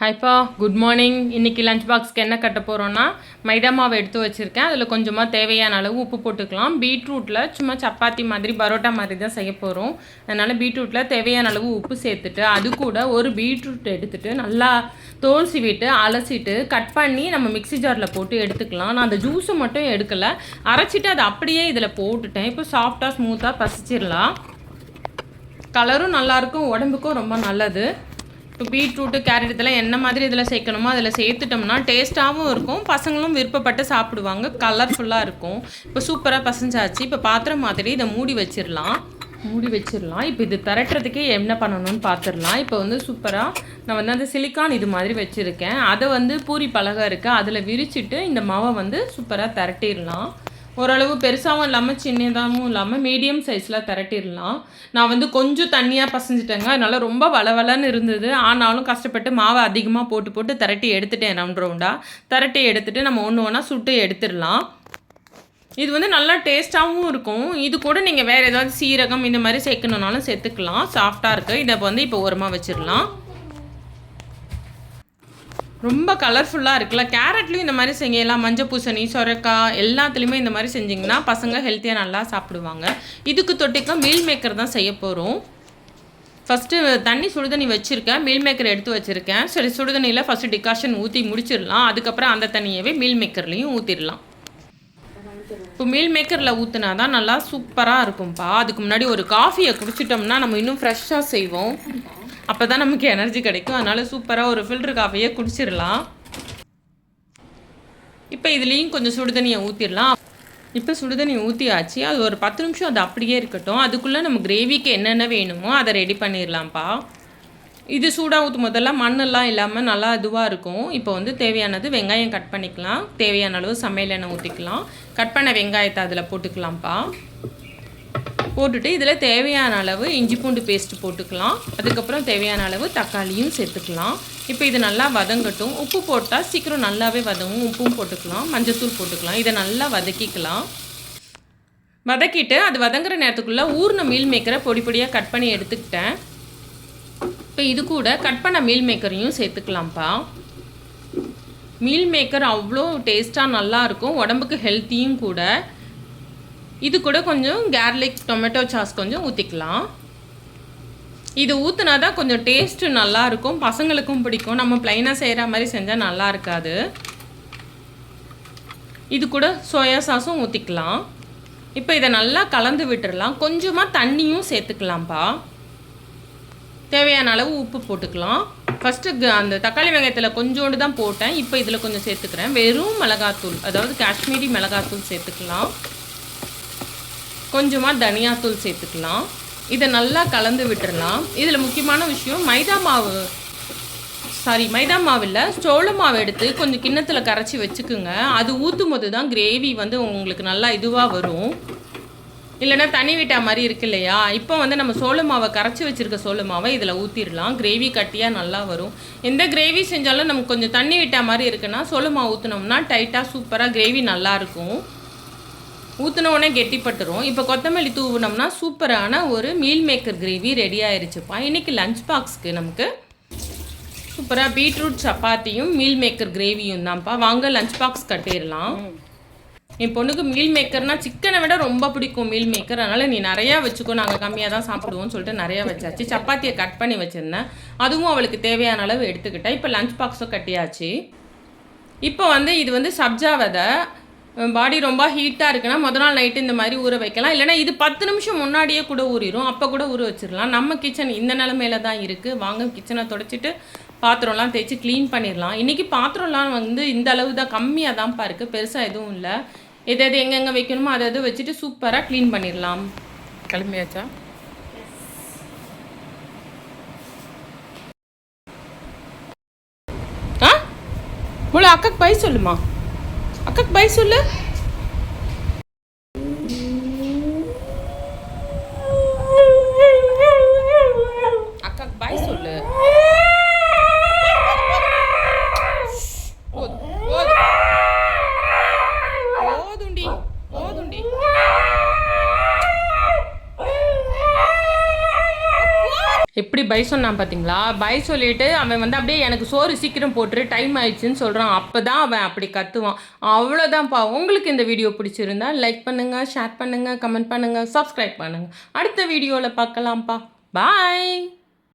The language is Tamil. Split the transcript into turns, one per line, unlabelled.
ஹாய்ப்பா, குட் மார்னிங். இன்றைக்கி லஞ்ச் பாக்ஸ்க்கு என்ன கட்ட போகிறோன்னா, மைதா மாவு எடுத்து வச்சுருக்கேன். அதில் கொஞ்சமாக தேவையான அளவு உப்பு போட்டுக்கலாம். பீட்ரூட்டில் சும்மா சப்பாத்தி மாதிரி பரோட்டா மாதிரி தான் செய்ய போகிறோம். அதனால் பீட்ரூட்டில் தேவையான அளவு உப்பு சேர்த்துட்டு, அது கூட ஒரு பீட்ரூட் எடுத்துகிட்டு நல்லா தோல் சீவிட்டு அலசிட்டு கட் பண்ணி நம்ம மிக்ஸி ஜாரில் போட்டு எடுத்துக்கலாம். நான் அந்த ஜூஸை மட்டும் எடுக்கலை, அரைச்சிட்டு அதை அப்படியே இதில் போட்டுட்டேன். இப்போ சாஃப்டாக ஸ்மூத்தாக பசிச்சிடலாம். கலரும் நல்லாயிருக்கும், உடம்புக்கும் ரொம்ப நல்லது. இப்போ பீட்ரூட்டு கேரட் இதெல்லாம் என்ன மாதிரி இதில் சேர்க்கணுமோ அதில் சேர்த்துட்டோம்னா டேஸ்ட்டாகவும் இருக்கும், பசங்களும் விருப்பப்பட்டு சாப்பிடுவாங்க, கலர்ஃபுல்லாக இருக்கும். இப்போ சூப்பராக பசஞ்சாச்சு. இப்போ பாத்திரம் மாதிரி இதை மூடி வச்சிடலாம். இப்போ இது திரட்டுறதுக்கே என்ன பண்ணணும்னு பார்த்துடலாம். இப்போ வந்து சூப்பராக நான் வந்து அந்த சிலிக்கான் இது மாதிரி வச்சுருக்கேன். அதை வந்து பூரி பலகை இருக்குது, அதில் விரிச்சிட்டு இந்த மாவை வந்து சூப்பராக திரட்டிடலாம். ஓரளவு பெருசாகவும் இல்லாமல் சின்னதாகவும் இல்லாமல் மீடியம் சைஸில் திரட்டிடலாம். நான் வந்து கொஞ்சம் தண்ணியாக பசஞ்சிட்டேங்க, அதனால் ரொம்ப வளவலன்னு இருந்தது. ஆனாலும் கஷ்டப்பட்டு மாவை அதிகமாக போட்டு திரட்டி எடுத்துட்டேன். ரவுண்டாக திரட்டி எடுத்துகிட்டு நம்ம ஒன்று ஒன்றா சுட்டு எடுத்துடலாம். இது வந்து நல்லா டேஸ்ட்டாகவும் இருக்கும். இது கூட நீங்கள் வேறு ஏதாவது சீரகம் இந்த மாதிரி சேர்க்கணுன்னாலும் சேர்த்துக்கலாம், சாஃப்டாக இருக்குது. இதை வந்து இப்போ ஓரமாக வச்சிடலாம். ரொம்ப கலர்ஃபுல்லாக இருக்குல்ல. கேரட்லேயும் இந்த மாதிரி செய்யலாம், மஞ்சள் பூசணி, சொரக்காய் எல்லாத்துலேயுமே இந்த மாதிரி செஞ்சிங்கன்னா பசங்க ஹெல்த்தியாக நல்லா சாப்பிடுவாங்க. இதுக்கு தொட்டிக்க மீல் மேக்கர் தான் செய்ய போகிறோம். ஃபஸ்ட்டு சுடுதண்ணி வச்சுருக்கேன், மீல் மேக்கர் எடுத்து வச்சுருக்கேன். சரி, சுடுதண்ணியில் ஃபஸ்ட்டு டிகாஷன் ஊற்றி முடிச்சிடலாம். அதுக்கப்புறம் அந்த தண்ணியவே மீல் மேக்கர்லேயும் ஊற்றிடலாம். இப்போ மீல் மேக்கரில் ஊற்றினா தான் நல்லா சூப்பராக இருக்கும்ப்பா. அதுக்கு முன்னாடி ஒரு காஃபியை குடிச்சிட்டோம்னா நம்ம இன்னும் ஃப்ரெஷ்ஷாக செய்வோம், அப்போ தான் நமக்கு எனர்ஜி கிடைக்கும். அதனால் சூப்பராக ஒரு ஃபில்டர் காஃபியை குடிச்சிடலாம். இப்போ இதுலேயும் கொஞ்சம் சுடுதண்ணியை ஊற்றிடலாம். இப்போ சுடுதண்ணி ஊற்றியாச்சு, அது ஒரு 10 நிமிஷம் அது அப்படியே இருக்கட்டும். அதுக்குள்ளே நம்ம கிரேவிக்கு என்னென்ன வேணுமோ அதை ரெடி பண்ணிடலாம்ப்பா. இது சூடாக ஊற்றும் போதெல்லாம் மண்ணெல்லாம் இல்லாமல் நல்லா இதுவாக இருக்கும். இப்போ வந்து தேவையானது வெங்காயம் கட் பண்ணிக்கலாம். தேவையான அளவு சமையல் எண்ணெய் ஊற்றிக்கலாம். கட் பண்ண வெங்காயத்தை அதில் போட்டுக்கலாம்ப்பா. போட்டுட்டு இதில் தேவையான அளவு இஞ்சி பூண்டு பேஸ்ட்டு போட்டுக்கலாம். அதுக்கப்புறம் தேவையான அளவு தக்காளியும் சேர்த்துக்கலாம். இப்போ இது நல்லா வதங்கட்டும். உப்பு போட்டால் சீக்கிரம் நல்லாவே வதங்கும். உப்பும் போட்டுக்கலாம், மஞ்சத்தூள் போட்டுக்கலாம். இதை நல்லா வதக்கிக்கலாம். வதக்கிட்டு அது வதங்குற நேரத்துக்குள்ளே ஊர்ன மீல் மேக்கரை பொடி பொடியாக கட் பண்ணி எடுத்துக்கிட்டேன். இப்போ இது கூட கட் பண்ண மீல் மேக்கரையும் சேர்த்துக்கலாம்ப்பா. மீல் மேக்கர் அவ்வளோ டேஸ்ட்டாக நல்லாயிருக்கும், உடம்புக்கு ஹெல்த்தியும் கூட. இது கூட கொஞ்சம் கார்லிக் டொமேட்டோ சாஸ் கொஞ்சம் ஊற்றிக்கலாம். இது ஊற்றினா தான் கொஞ்சம் டேஸ்ட்டு நல்லாயிருக்கும், பசங்களுக்கும் பிடிக்கும். நம்ம ப்ளைனாக செய்கிற மாதிரி செஞ்சால் நல்லா இருக்காது. இது கூட சோயா சாஸும் ஊற்றிக்கலாம். இப்போ இதை நல்லா கலந்து விட்டுடலாம். கொஞ்சமாக தண்ணியும் சேர்த்துக்கலாம்ப்பா. தேவையான அளவு உப்பு போட்டுக்கலாம். ஃபஸ்ட்டு அந்த தக்காளி வெங்காயத்தில் கொஞ்சோண்டு தான் போட்டேன், இப்போ இதில் கொஞ்சம் சேர்த்துக்கிறேன். வெறும் மிளகாத்தூள், அதாவது காஷ்மீரி மிளகாத்தூள் சேர்த்துக்கலாம். கொஞ்சமாக தனியாத்தூள் சேர்த்துக்கலாம். இதை நல்லா கலந்து விட்டுடலாம். இதில் முக்கியமான விஷயம், மைதா மாவில் சோள மாவு எடுத்து கொஞ்சம் கிண்ணத்தில் கரைச்சி வச்சுக்குங்க. அது ஊற்றும் போது தான் கிரேவி வந்து உங்களுக்கு நல்லா இதுவாக வரும். இல்லைனா தண்ணி விட்டா மாதிரி இருக்கு இல்லையா. இப்போ வந்து நம்ம சோள மாவை கரைச்சி வச்சுருக்க சோள மாவை இதில் ஊற்றிடலாம். கிரேவி கட்டியாக நல்லா வரும். எந்த கிரேவி செஞ்சாலும் நமக்கு கொஞ்சம் தண்ணி விட்டா மாதிரி இருக்குன்னா சோள மாவு ஊற்றினோம்னா டைட்டாக சூப்பராக கிரேவி நல்லாயிருக்கும். ஊற்றின உடனே கெட்டிப்பட்டுரும். இப்போ கொத்தமல்லி தூவினோம்னா சூப்பரான ஒரு மீல் மேக்கர் கிரேவி ரெடி ஆயிடுச்சுப்பா. இன்றைக்கி லஞ்ச் பாக்ஸ்க்கு நமக்கு சூப்பராக பீட்ரூட் சப்பாத்தியும் மீல் மேக்கர் கிரேவியும் தான்ப்பா. வாங்க லஞ்ச் பாக்ஸ் கட்டிடலாம். என் பொண்ணுக்கு மீல் மேக்கர்னால் சிக்கனை விட ரொம்ப பிடிக்கும் மீல் மேக்கர். அதனால் நீ நிறையா வச்சுக்கோ, நாங்கள் கம்மியாக தான் சாப்பிடுவோம்னு சொல்லிட்டு நிறையா வச்சாச்சு. சப்பாத்தியை கட் பண்ணி வச்சுருந்தேன், அதுவும் அவளுக்கு தேவையான அளவு எடுத்துக்கிட்டேன். இப்போ லஞ்ச் பாக்ஸும் கட்டியாச்சு. இப்போ வந்து இது வந்து சப்ஜா விதை. பாடி ரொம்ப ஹீட்டாக இருக்குன்னா முதல் நாள் நைட்டு இந்த மாதிரி ஊற வைக்கலாம். இல்லைனா இது 10 நிமிஷம் முன்னாடியே கூட ஊறிடும், அப்போ கூட ஊற வச்சிடலாம். நம்ம கிச்சன் இந்த நிலமையில தான் இருக்குது. வாங்க கிச்சனை தொடச்சிட்டு பாத்திரம்லாம் தேய்ச்சி க்ளீன் பண்ணிடலாம். இன்றைக்கி பாத்திரம்லாம் வந்து இந்த அளவு தான், கம்மியாக தான்ப்பா இருக்குது, பெருசாக எதுவும் இல்லை. எது எங்கெங்கே வைக்கணுமோ அதை வச்சுட்டு சூப்பராக க்ளீன் பண்ணிடலாம். கிளம்பியாச்சா? முழு அக்காக்கு பை சொல்லுமா, அக்காக்கு பை சொல்லு. அக்காக்கு பை சொல்லு. போதுண்டி. எப்படி பை சொன்னான் பார்த்தீங்களா? பை சொல்லிட்டு அவன் வந்து அப்படியே எனக்கு சோறு சீக்கிரம் போட்டுரு டைம் ஆயிடுச்சுன்னு சொல்கிறான். அப்போ தான் அவன் அப்படி கத்துவான். அவ்வளோதான்ப்பா. உங்களுக்கு இந்த வீடியோ பிடிச்சிருந்தா லைக் பண்ணுங்கள், ஷேர் பண்ணுங்கள், கமெண்ட் பண்ணுங்கள், சப்ஸ்கிரைப் பண்ணுங்கள். அடுத்த வீடியோவில் பார்க்கலாம்ப்பா. பாய்.